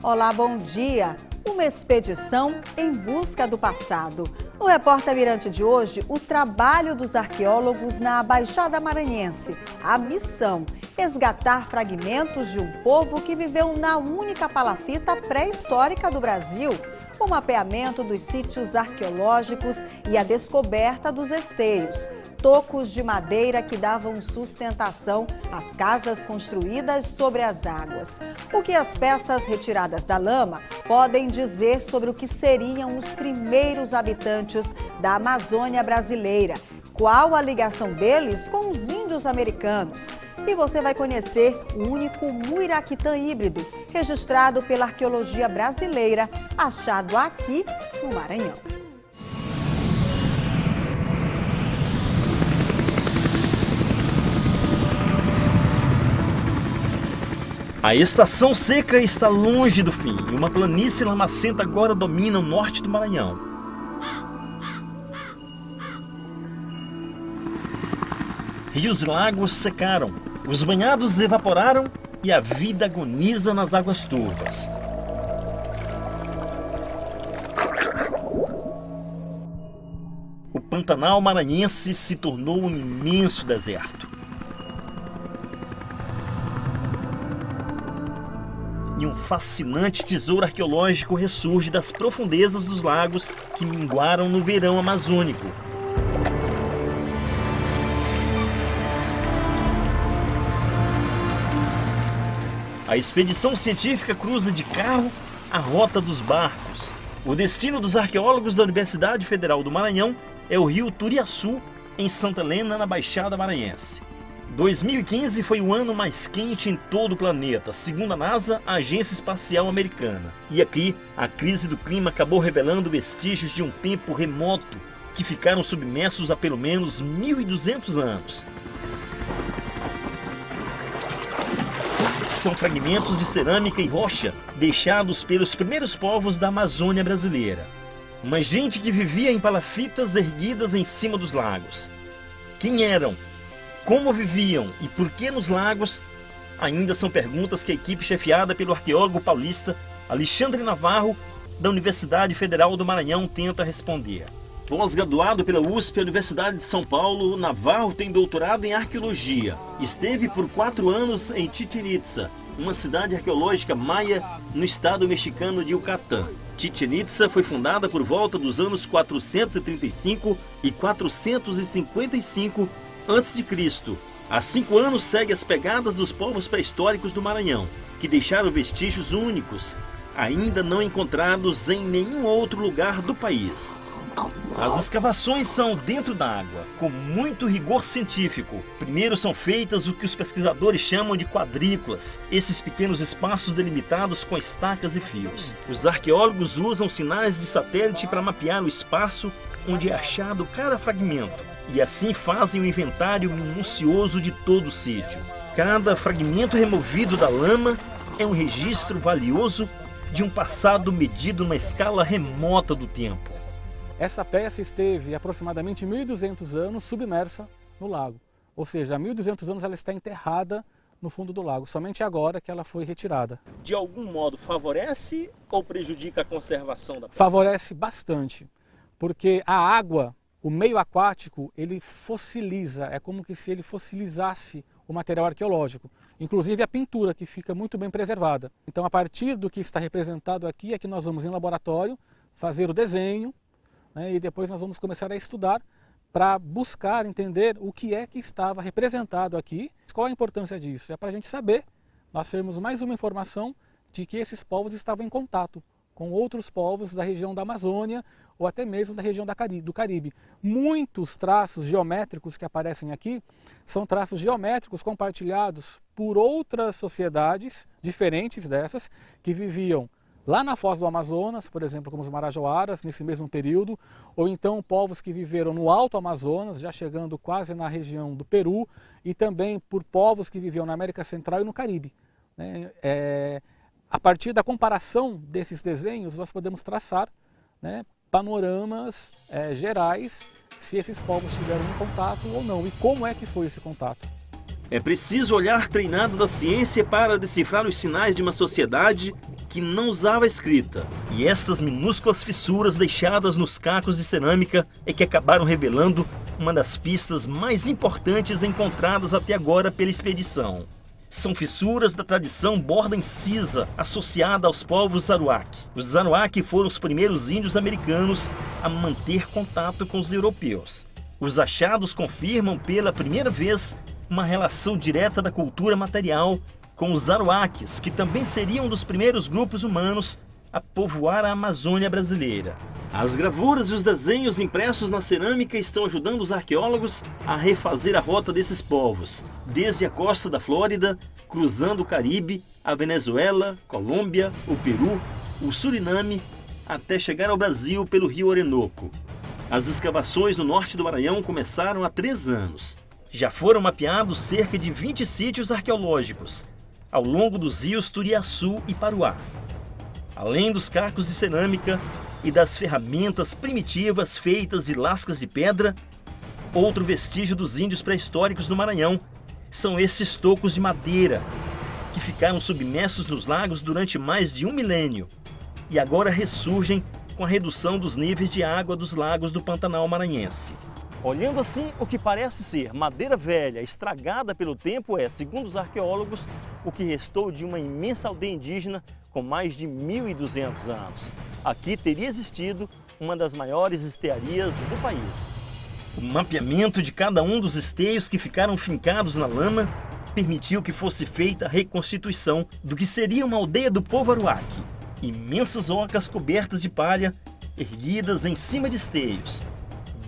Olá, bom dia! Uma expedição em busca do passado. No Repórter Mirante de hoje, o trabalho dos arqueólogos na Baixada Maranhense. A missão: resgatar fragmentos de um povo que viveu na única palafita pré-histórica do Brasil. O mapeamento dos sítios arqueológicos e a descoberta dos esteios. Tocos de madeira que davam sustentação às casas construídas sobre as águas. O que as peças retiradas da lama podem dizer sobre o que seriam os primeiros habitantes da Amazônia brasileira? Qual a ligação deles com os índios americanos? E você vai conhecer o único Muiraquitã híbrido, registrado pela arqueologia brasileira, achado aqui no Maranhão. A estação seca está longe do fim e uma planície lamacenta agora domina o norte do Maranhão. Rios e lagos secaram, os banhados evaporaram e a vida agoniza nas águas turvas. O Pantanal maranhense se tornou um imenso deserto. E um fascinante tesouro arqueológico ressurge das profundezas dos lagos que minguaram no verão amazônico. A expedição científica cruza de carro a rota dos barcos. O destino dos arqueólogos da Universidade Federal do Maranhão é o rio Turiaçu, em Santa Helena, na Baixada Maranhense. 2015 foi o ano mais quente em todo o planeta, segundo a NASA, a Agência Espacial Americana. E aqui, a crise do clima acabou revelando vestígios de um tempo remoto que ficaram submersos há pelo menos 1.200 anos. São fragmentos de cerâmica e rocha deixados pelos primeiros povos da Amazônia brasileira. Uma gente que vivia em palafitas erguidas em cima dos lagos. Quem eram? Como viviam e por que nos lagos? Ainda são perguntas que a equipe chefiada pelo arqueólogo paulista Alexandre Navarro, da Universidade Federal do Maranhão, tenta responder. Pós-graduado pela USP, Universidade de São Paulo, Navarro tem doutorado em arqueologia. Esteve por 4 anos em Chichén Itzá, uma cidade arqueológica maia no estado mexicano de Yucatán. Chichén Itzá foi fundada por volta dos anos 435 e 455 a.C. Há 5 anos segue as pegadas dos povos pré-históricos do Maranhão, que deixaram vestígios únicos, ainda não encontrados em nenhum outro lugar do país. As escavações são dentro da água, com muito rigor científico. Primeiro são feitas o que os pesquisadores chamam de quadrículas, esses pequenos espaços delimitados com estacas e fios. Os arqueólogos usam sinais de satélite para mapear o espaço onde é achado cada fragmento, e assim fazem o inventário minucioso de todo o sítio. Cada fragmento removido da lama é um registro valioso de um passado medido na escala remota do tempo. Essa peça esteve aproximadamente 1.200 anos submersa no lago. Ou seja, há 1.200 anos ela está enterrada no fundo do lago. Somente agora que ela foi retirada. De algum modo favorece ou prejudica a conservação da peça? Favorece bastante, porque a água, o meio aquático, ele fossiliza. É como se ele fossilizasse o material arqueológico. Inclusive a pintura, que fica muito bem preservada. Então, a partir do que está representado aqui, é que nós vamos em laboratório fazer o desenho, e depois nós vamos começar a estudar para buscar entender o que é que estava representado aqui. Qual a importância disso? É para a gente saber, nós termos mais uma informação de que esses povos estavam em contato com outros povos da região da Amazônia ou até mesmo da região do Caribe. Muitos traços geométricos que aparecem aqui são traços geométricos compartilhados por outras sociedades diferentes dessas que viviam lá na foz do Amazonas, por exemplo, como os Marajoaras, nesse mesmo período, ou então povos que viveram no Alto Amazonas, já chegando quase na região do Peru, e também por povos que viviam na América Central e no Caribe. A partir da comparação desses desenhos, nós podemos traçar panoramas gerais, se esses povos tiveram um contato ou não, e como é que foi esse contato. É preciso olhar treinado da ciência para decifrar os sinais de uma sociedade que não usava escrita. E estas minúsculas fissuras deixadas nos cacos de cerâmica é que acabaram revelando uma das pistas mais importantes encontradas até agora pela expedição. São fissuras da tradição borda incisa associada aos povos Arawak. Os Arawak foram os primeiros índios americanos a manter contato com os europeus. Os achados confirmam pela primeira vez uma relação direta da cultura material com os Arawakes, que também seriam um dos primeiros grupos humanos a povoar a Amazônia brasileira. As gravuras e os desenhos impressos na cerâmica estão ajudando os arqueólogos a refazer a rota desses povos, desde a costa da Flórida, cruzando o Caribe, a Venezuela, Colômbia, o Peru, o Suriname, até chegar ao Brasil pelo rio Orinoco. As escavações no norte do Maranhão começaram há 3 anos. Já foram mapeados cerca de 20 sítios arqueológicos, ao longo dos rios Turiaçu e Paruá. Além dos cacos de cerâmica e das ferramentas primitivas feitas de lascas de pedra, outro vestígio dos índios pré-históricos no Maranhão são esses tocos de madeira, que ficaram submersos nos lagos durante mais de 1 milênio e agora ressurgem com a redução dos níveis de água dos lagos do Pantanal maranhense. Olhando assim, o que parece ser madeira velha, estragada pelo tempo, é, segundo os arqueólogos, o que restou de uma imensa aldeia indígena com mais de 1.200 anos. Aqui teria existido uma das maiores estearias do país. O mapeamento de cada um dos esteios que ficaram fincados na lama permitiu que fosse feita a reconstituição do que seria uma aldeia do povo Arawak. Imensas ocas cobertas de palha, erguidas em cima de esteios,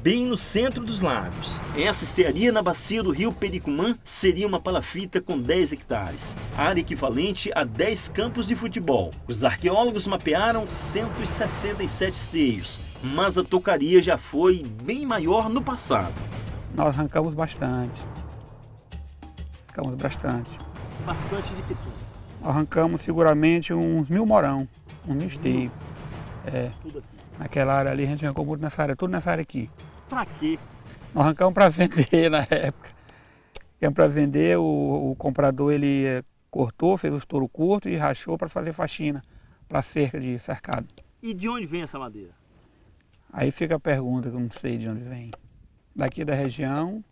bem no centro dos lagos. Essa estearia na bacia do rio Pericumã seria uma palafita com 10 hectares, área equivalente a 10 campos de futebol. Os arqueólogos mapearam 167 esteios, mas a tocaria já foi bem maior no passado. Nós arrancamos bastante. Arrancamos bastante. Bastante de que tudo? Arrancamos seguramente uns 1.000 morão, uns 1.000 esteios. Tudo aqui. Naquela área ali a gente arrancou muito nessa área, tudo nessa área aqui. Pra quê? Nós arrancamos para vender na época. Arrancamos para vender, o comprador ele cortou, fez o estouro curto e rachou para fazer faxina, para cerca de cercado. E de onde vem essa madeira? Aí fica a pergunta, que eu não sei de onde vem. Daqui da região,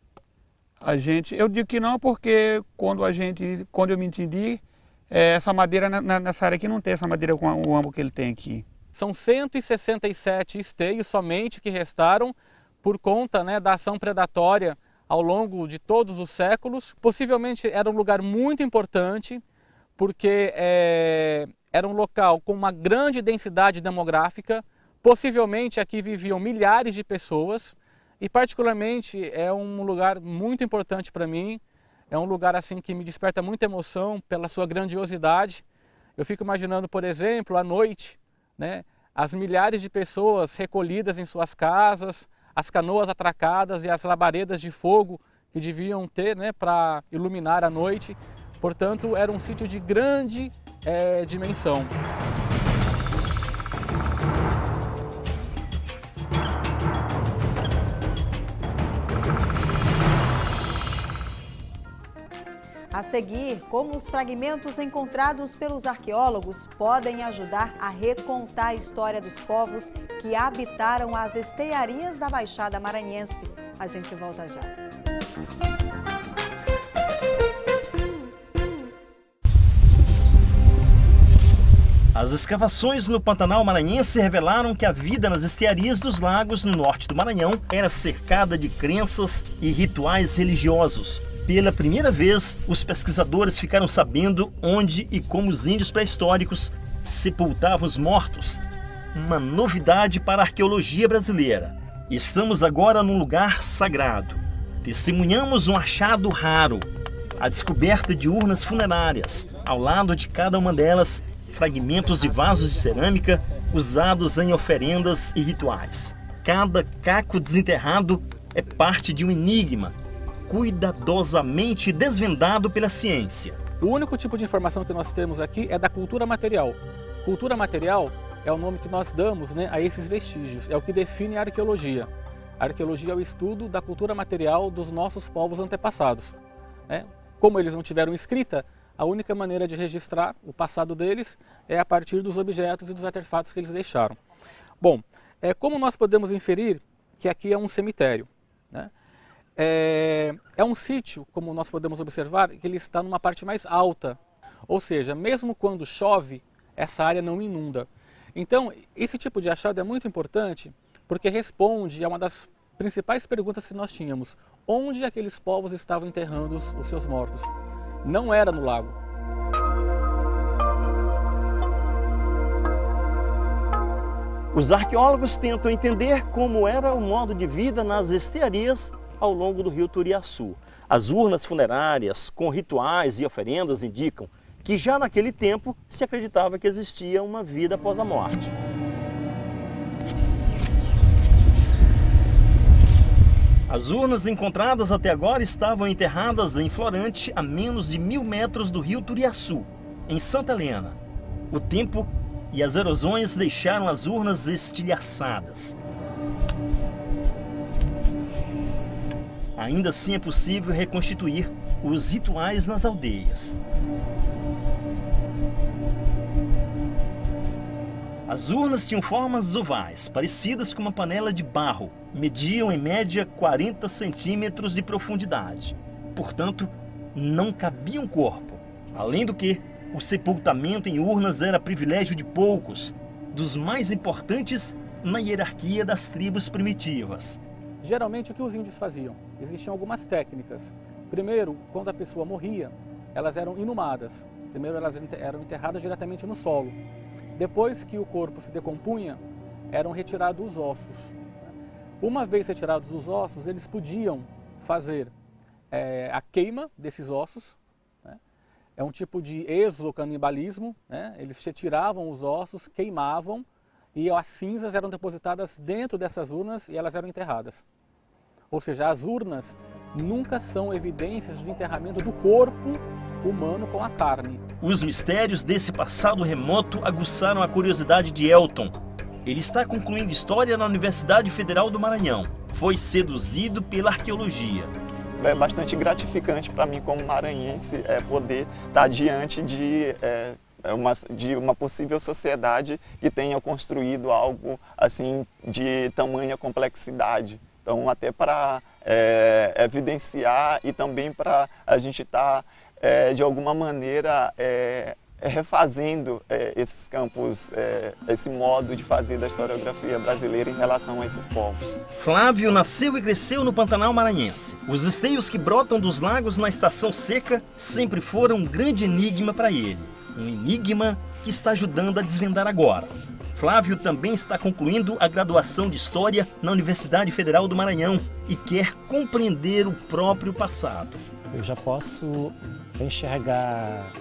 eu digo que não porque quando eu me entendi, essa madeira nessa área aqui não tem essa madeira com o âmbito que ele tem aqui. São 167 esteios somente que restaram por conta, né, da ação predatória ao longo de todos os séculos. Possivelmente era um lugar muito importante porque era um local com uma grande densidade demográfica. Possivelmente aqui viviam milhares de pessoas e particularmente é um lugar muito importante para mim. É um lugar assim que me desperta muita emoção pela sua grandiosidade. Eu fico imaginando, por exemplo, à noite, né, as milhares de pessoas recolhidas em suas casas, as canoas atracadas e as labaredas de fogo que deviam ter, né, para iluminar a noite. Portanto, era um sítio de grande dimensão. A seguir, como os fragmentos encontrados pelos arqueólogos podem ajudar a recontar a história dos povos que habitaram as estearias da Baixada Maranhense. A gente volta já. As escavações no Pantanal maranhense revelaram que a vida nas estearias dos lagos no norte do Maranhão era cercada de crenças e rituais religiosos. Pela primeira vez, os pesquisadores ficaram sabendo onde e como os índios pré-históricos sepultavam os mortos. Uma novidade para a arqueologia brasileira. Estamos agora num lugar sagrado. Testemunhamos um achado raro, a descoberta de urnas funerárias. Ao lado de cada uma delas, fragmentos de vasos de cerâmica usados em oferendas e rituais. Cada caco desenterrado é parte de um enigma, cuidadosamente desvendado pela ciência. O único tipo de informação que nós temos aqui é da cultura material. Cultura material é o nome que nós damos, né, a esses vestígios, é o que define a arqueologia. A arqueologia é o estudo da cultura material dos nossos povos antepassados, né? Como eles não tiveram escrita, a única maneira de registrar o passado deles é a partir dos objetos e dos artefatos que eles deixaram. Bom, como nós podemos inferir que aqui é um cemitério, né? É um sítio, como nós podemos observar, que ele está numa parte mais alta, ou seja, mesmo quando chove, essa área não inunda. Então, esse tipo de achado é muito importante porque responde a uma das principais perguntas que nós tínhamos: onde aqueles povos estavam enterrando os seus mortos? Não era no lago. Os arqueólogos tentam entender como era o modo de vida nas estiarias ao longo do rio Turiaçu. As urnas funerárias com rituais e oferendas indicam que já naquele tempo se acreditava que existia uma vida após a morte. As urnas encontradas até agora estavam enterradas em Florante, a menos de 1000 metros do rio Turiaçu, em Santa Helena. O tempo e as erosões deixaram as urnas estilhaçadas. Ainda assim é possível reconstituir os rituais nas aldeias. As urnas tinham formas ovais, parecidas com uma panela de barro. Mediam em média 40 centímetros de profundidade. Portanto, não cabia um corpo. Além do que, o sepultamento em urnas era privilégio de poucos, dos mais importantes na hierarquia das tribos primitivas. Geralmente, o que os índios faziam? Existiam algumas técnicas. Primeiro, quando a pessoa morria, elas eram inumadas. Primeiro, elas eram enterradas diretamente no solo. Depois que o corpo se decompunha, eram retirados os ossos. Uma vez retirados os ossos, eles podiam fazer a queima desses ossos, né? É um tipo de exocanibalismo, né? Eles retiravam os ossos, queimavam e as cinzas eram depositadas dentro dessas urnas e elas eram enterradas. Ou seja, as urnas nunca são evidências de enterramento do corpo humano com a carne. Os mistérios desse passado remoto aguçaram a curiosidade de Elton. Ele está concluindo História na Universidade Federal do Maranhão. Foi seduzido pela arqueologia. É bastante gratificante para mim como maranhense poder estar diante de uma possível sociedade que tenha construído algo assim de tamanha complexidade. Então, até para evidenciar e também para a gente estar, de alguma maneira, refazendo esses campos, esse modo de fazer da historiografia brasileira em relação a esses povos. Flávio nasceu e cresceu no Pantanal Maranhense. Os esteios que brotam dos lagos na estação seca sempre foram um grande enigma para ele. Um enigma que está ajudando a desvendar agora. Flávio também está concluindo a graduação de História na Universidade Federal do Maranhão e quer compreender o próprio passado. Eu já posso enxergar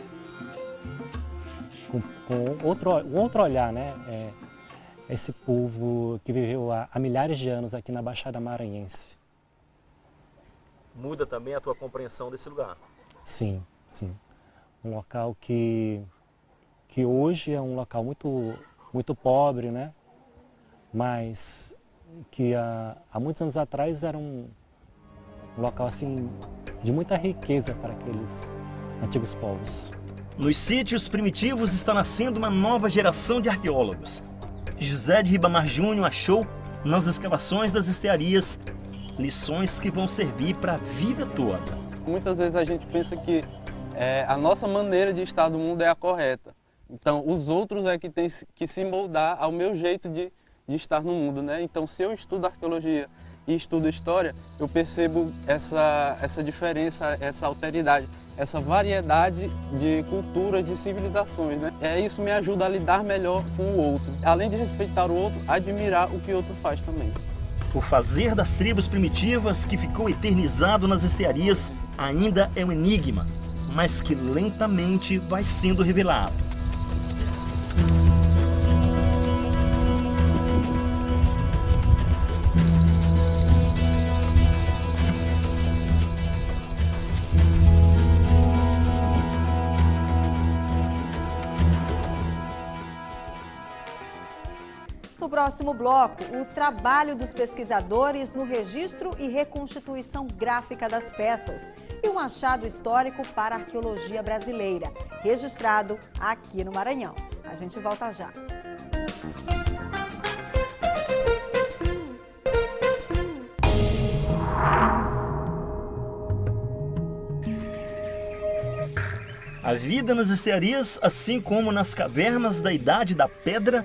com outro olhar, né? Esse povo que viveu há milhares de anos aqui na Baixada Maranhense. Muda também a tua compreensão desse lugar? Sim, sim. Um local que hoje é um local muito pobre, né? Mas que há muitos anos atrás era um local assim de muita riqueza para aqueles antigos povos. Nos sítios primitivos está nascendo uma nova geração de arqueólogos. José de Ribamar Júnior achou, nas escavações das estearias, lições que vão servir para a vida toda. Muitas vezes a gente pensa que a nossa maneira de estar no mundo é a correta. Então, os outros é que tem que se moldar ao meu jeito de estar no mundo, né? Então, se eu estudo arqueologia e estudo história, eu percebo essa diferença, essa alteridade, essa variedade de culturas, de civilizações, né? Isso me ajuda a lidar melhor com o outro. Além de respeitar o outro, admirar o que o outro faz também. O fazer das tribos primitivas que ficou eternizado nas estearias ainda é um enigma, mas que lentamente vai sendo revelado. No próximo bloco, o trabalho dos pesquisadores no registro e reconstituição gráfica das peças e um achado histórico para a arqueologia brasileira, registrado aqui no Maranhão. A gente volta já. A vida nas estearias, assim como nas cavernas da Idade da Pedra,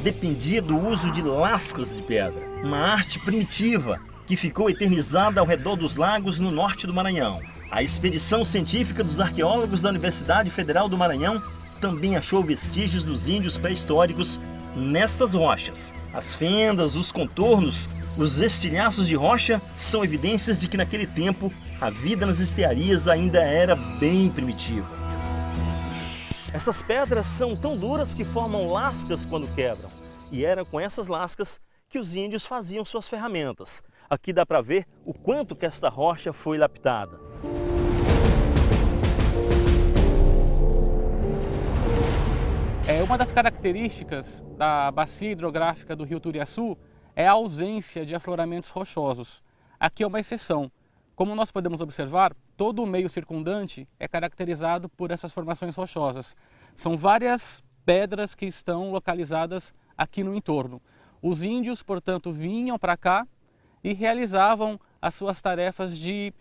dependia do uso de lascas de pedra, uma arte primitiva que ficou eternizada ao redor dos lagos no norte do Maranhão. A expedição científica dos arqueólogos da Universidade Federal do Maranhão também achou vestígios dos índios pré-históricos nestas rochas. As fendas, os contornos, os estilhaços de rocha são evidências de que naquele tempo a vida nas estearias ainda era bem primitiva. Essas pedras são tão duras que formam lascas quando quebram. E era com essas lascas que os índios faziam suas ferramentas. Aqui dá para ver o quanto que esta rocha foi lapidada. Uma das características da bacia hidrográfica do Rio Turiaçu é a ausência de afloramentos rochosos. Aqui é uma exceção. Como nós podemos observar, todo o meio circundante é caracterizado por essas formações rochosas. São várias pedras que estão localizadas aqui no entorno. Os índios, portanto, vinham para cá e realizavam as suas tarefas de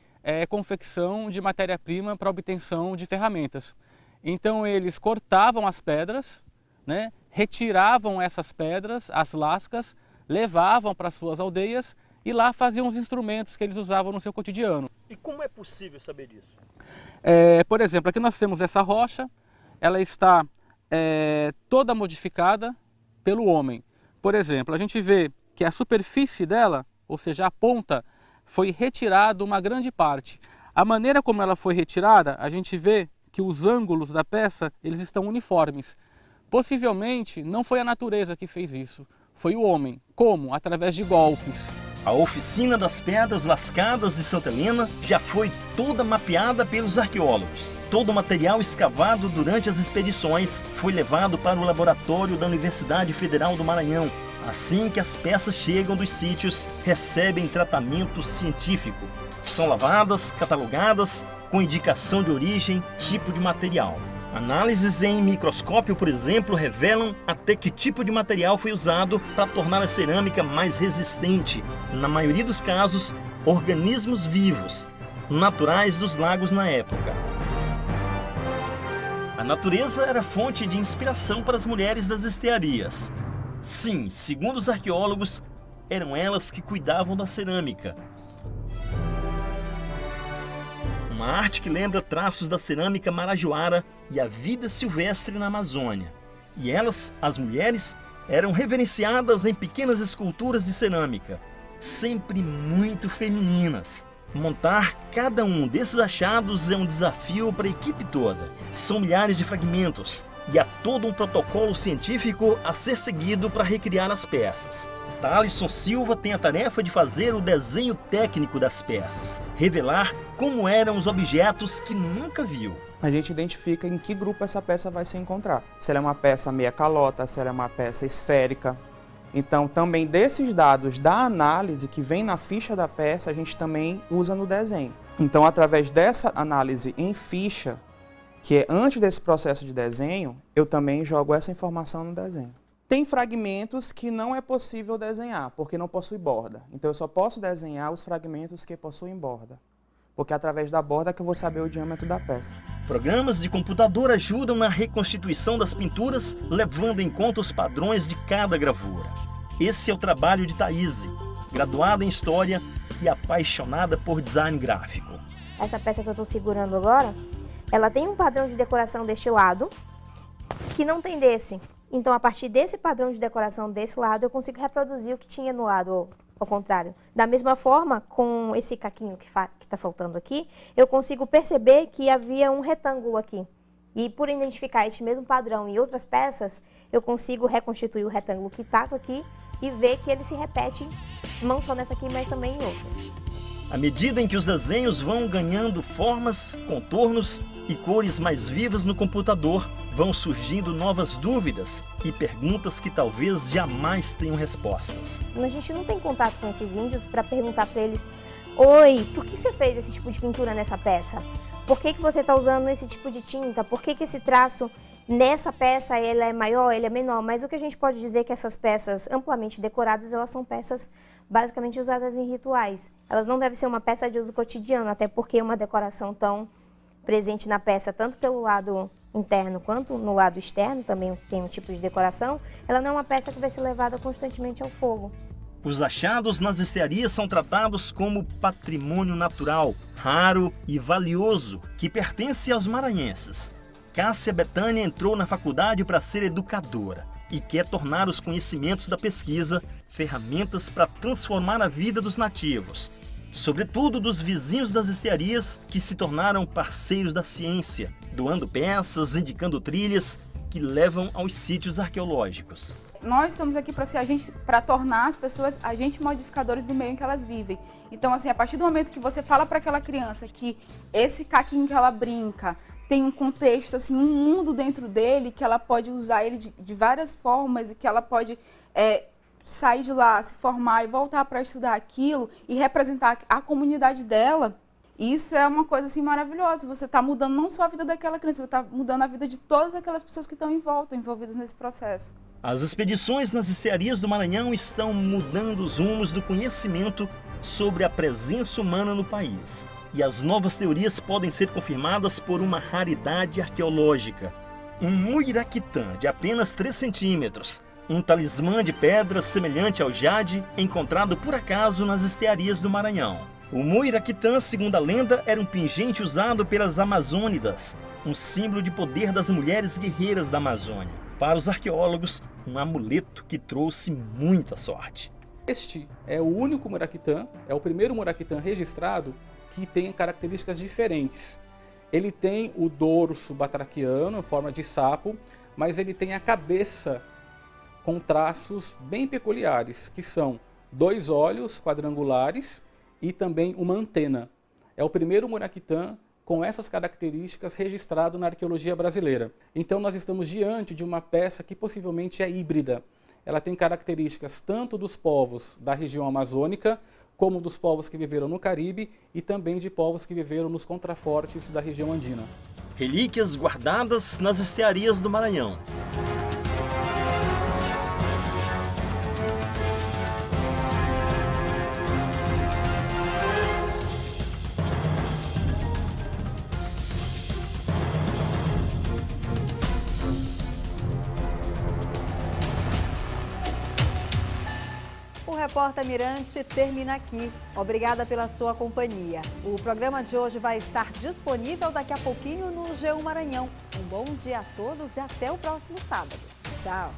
confecção de matéria-prima para obtenção de ferramentas. Então eles cortavam as pedras, né, retiravam essas pedras, as lascas, levavam para suas aldeias e lá faziam os instrumentos que eles usavam no seu cotidiano. E como é possível saber disso? Por exemplo, aqui nós temos essa rocha, ela está toda modificada pelo homem. Por exemplo, a gente vê que a superfície dela, ou seja, a ponta, foi retirada uma grande parte. A maneira como ela foi retirada, a gente vê que os ângulos da peça eles estão uniformes. Possivelmente não foi a natureza que fez isso, foi o homem. Como? Através de golpes. A oficina das pedras lascadas de Santa Helena já foi toda mapeada pelos arqueólogos. Todo o material escavado durante as expedições foi levado para o laboratório da Universidade Federal do Maranhão. Assim que as peças chegam dos sítios, recebem tratamento científico. São lavadas, catalogadas, com indicação de origem, tipo de material. Análises em microscópio, por exemplo, revelam até que tipo de material foi usado para tornar a cerâmica mais resistente. Na maioria dos casos, organismos vivos, naturais dos lagos na época. A natureza era fonte de inspiração para as mulheres das estearias. Sim, segundo os arqueólogos, eram elas que cuidavam da cerâmica. Uma arte que lembra traços da cerâmica marajoara e a vida silvestre na Amazônia. E elas, as mulheres, eram reverenciadas em pequenas esculturas de cerâmica, sempre muito femininas. Montar cada um desses achados é um desafio para a equipe toda. São milhares de fragmentos e há todo um protocolo científico a ser seguido para recriar as peças. Thalisson Silva tem a tarefa de fazer o desenho técnico das peças, revelar como eram os objetos que nunca viu. A gente identifica em que grupo essa peça vai se encontrar. Se ela é uma peça meia calota, se ela é uma peça esférica. Então, também desses dados da análise que vem na ficha da peça, a gente também usa no desenho. Então, através dessa análise em ficha, que é antes desse processo de desenho, eu também jogo essa informação no desenho. Tem fragmentos que não é possível desenhar, porque não possui borda. Então eu só posso desenhar os fragmentos que possuem borda, porque é através da borda que eu vou saber o diâmetro da peça. Programas de computador ajudam na reconstituição das pinturas, levando em conta os padrões de cada gravura. Esse é o trabalho de Thaís, graduada em História e apaixonada por design gráfico. Essa peça que eu estou segurando agora, ela tem um padrão de decoração deste lado, que não tem desse. Então, a partir desse padrão de decoração desse lado, eu consigo reproduzir o que tinha no lado ao contrário. Da mesma forma, com esse caquinho que está faltando aqui, eu consigo perceber que havia um retângulo aqui. E por identificar este mesmo padrão em outras peças, eu consigo reconstituir o retângulo que estava aqui e ver que ele se repete não só nessa aqui, mas também em outras. À medida em que os desenhos vão ganhando formas, contornos e cores mais vivas no computador, vão surgindo novas dúvidas e perguntas que talvez jamais tenham respostas. A gente não tem contato com esses índios para perguntar para eles: oi, por que você fez esse tipo de pintura nessa peça? Por que você está usando esse tipo de tinta? Por que esse traço nessa peça ele é maior, ele é menor? Mas o que a gente pode dizer é que essas peças amplamente decoradas, elas são peças basicamente usadas em rituais. Elas não devem ser uma peça de uso cotidiano, até porque uma decoração tão presente na peça, tanto pelo lado interno quanto no lado externo, também tem um tipo de decoração, ela não é uma peça que vai ser levada constantemente ao fogo. Os achados nas estearias são tratados como patrimônio natural, raro e valioso, que pertence aos maranhenses. Cássia Betânia entrou na faculdade para ser educadora e quer tornar os conhecimentos da pesquisa ferramentas para transformar a vida dos nativos, sobretudo dos vizinhos das estearias que se tornaram parceiros da ciência, doando peças, indicando trilhas que levam aos sítios arqueológicos. Nós estamos aqui para tornar as pessoas agentes modificadores do meio em que elas vivem. Então, assim, a partir do momento que você fala para aquela criança que esse caquinho que ela brinca tem um contexto, assim, um mundo dentro dele, que ela pode usar ele de várias formas e que ela pode sair de lá, se formar e voltar para estudar aquilo e representar a comunidade dela, isso é uma coisa assim maravilhosa. Você está mudando não só a vida daquela criança, você está mudando a vida de todas aquelas pessoas que estão em volta, envolvidas nesse processo. As expedições nas estearias do Maranhão estão mudando os rumos do conhecimento sobre a presença humana no país. E as novas teorias podem ser confirmadas por uma raridade arqueológica. Um muiraquitã de apenas 3 centímetros, um talismã de pedra semelhante ao jade encontrado por acaso nas estearias do Maranhão. O muiraquitã, segundo a lenda, era um pingente usado pelas amazônidas, um símbolo de poder das mulheres guerreiras da Amazônia. Para os arqueólogos, um amuleto que trouxe muita sorte. Este é o único muiraquitã, é o primeiro muiraquitã registrado que tem características diferentes. Ele tem o dorso batraquiano, em forma de sapo, mas ele tem a cabeça com traços bem peculiares, que são 2 olhos quadrangulares e também uma antena. É o primeiro muiraquitã com essas características registrado na arqueologia brasileira. Então nós estamos diante de uma peça que possivelmente é híbrida. Ela tem características tanto dos povos da região amazônica, como dos povos que viveram no Caribe e também de povos que viveram nos contrafortes da região andina. Relíquias guardadas nas estearias do Maranhão. O Repórter Mirante termina aqui. Obrigada pela sua companhia. O programa de hoje vai estar disponível daqui a pouquinho no G1 Maranhão. Um bom dia a todos e até o próximo sábado. Tchau!